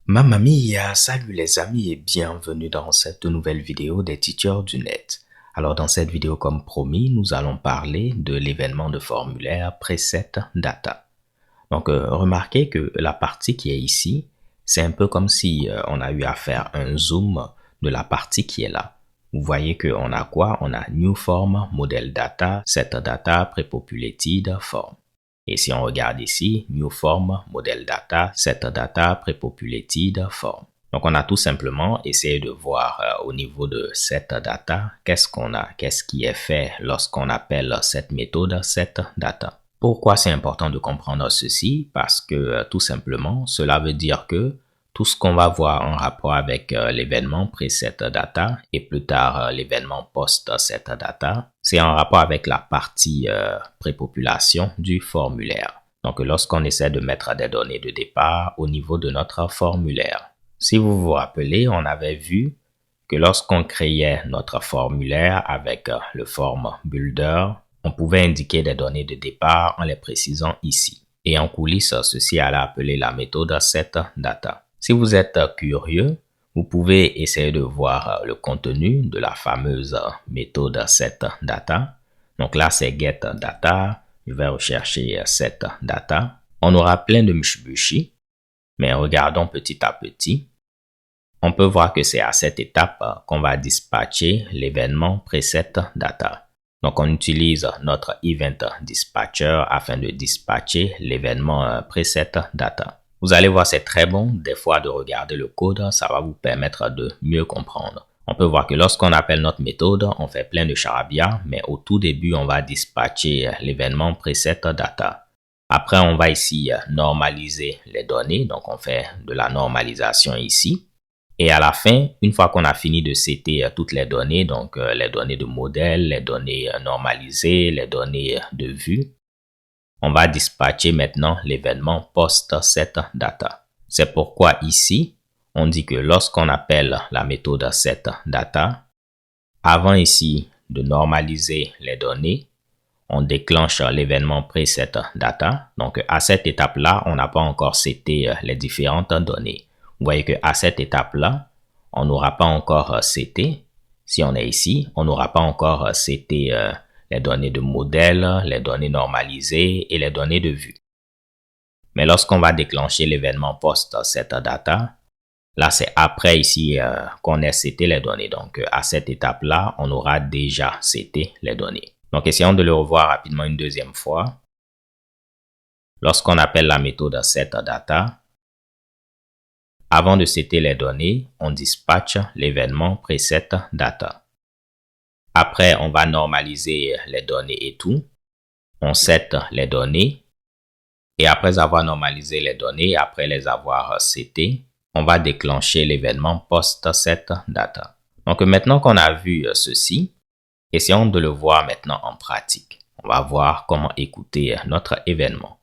Mamma mia, salut les amis et bienvenue dans cette nouvelle vidéo des teachers du net. Alors dans cette vidéo comme promis, nous allons parler de l'événement de formulaire preset data. Donc remarquez que la partie qui est ici, c'est un peu comme si on a eu à faire un zoom de la partie qui est là. Vous voyez qu'on a quoi? On a new form, model data, set data, prepopulated form. Et si on regarde ici, new form, model data, set data, prepopulated form. Donc on a tout simplement essayé de voir au niveau de set data, qu'est-ce qu'on a, qu'est-ce qui est fait lorsqu'on appelle cette méthode set data. Pourquoi c'est important de comprendre ceci? Parce que tout simplement, cela veut dire que tout ce qu'on va voir en rapport avec l'événement preset data et plus tard l'événement post set data, c'est en rapport avec la partie prépopulation du formulaire. Donc lorsqu'on essaie de mettre des données de départ au niveau de notre formulaire. Si vous vous rappelez, on avait vu que lorsqu'on créait notre formulaire avec le form builder, on pouvait indiquer des données de départ en les précisant ici. Et en coulisses, ceci allait appeler la méthode setData. Si vous êtes curieux, vous pouvez essayer de voir le contenu de la fameuse méthode setData. Donc là, c'est getData. Je vais rechercher setData. On aura plein de mshbushi, mais regardons petit à petit. On peut voir que c'est à cette étape qu'on va dispatcher l'événement preset data. Donc, on utilise notre event dispatcher afin de dispatcher l'événement preset data. Vous allez voir, c'est très bon des fois de regarder le code, ça va vous permettre de mieux comprendre. On peut voir que lorsqu'on appelle notre méthode, on fait plein de charabia, mais au tout début, on va dispatcher l'événement preset data. Après, on va ici normaliser les données, donc on fait de la normalisation ici. Et à la fin, une fois qu'on a fini de setter toutes les données, donc les données de modèle, les données normalisées, les données de vue, on va dispatcher maintenant l'événement post-setData. C'est pourquoi ici, on dit que lorsqu'on appelle la méthode setData, avant ici de normaliser les données, on déclenche l'événement presetData. Donc à cette étape-là, on n'a pas encore seté les différentes données. Vous voyez qu'à cette étape-là, on n'aura pas encore seté. Si on est ici, on n'aura pas encore seté les données de modèle, les données normalisées et les données de vue. Mais lorsqu'on va déclencher l'événement post-setData, là c'est après ici qu'on ait seté les données. Donc à cette étape-là, on aura déjà seté les données. Donc essayons de le revoir rapidement une deuxième fois. Lorsqu'on appelle la méthode setData, avant de setter les données, on dispatche l'événement preset data. Après, on va normaliser les données et tout. On set les données. Et après avoir normalisé les données, après les avoir settées, on va déclencher l'événement post-set data. Donc maintenant qu'on a vu ceci, essayons de le voir maintenant en pratique. On va voir comment écouter notre événement.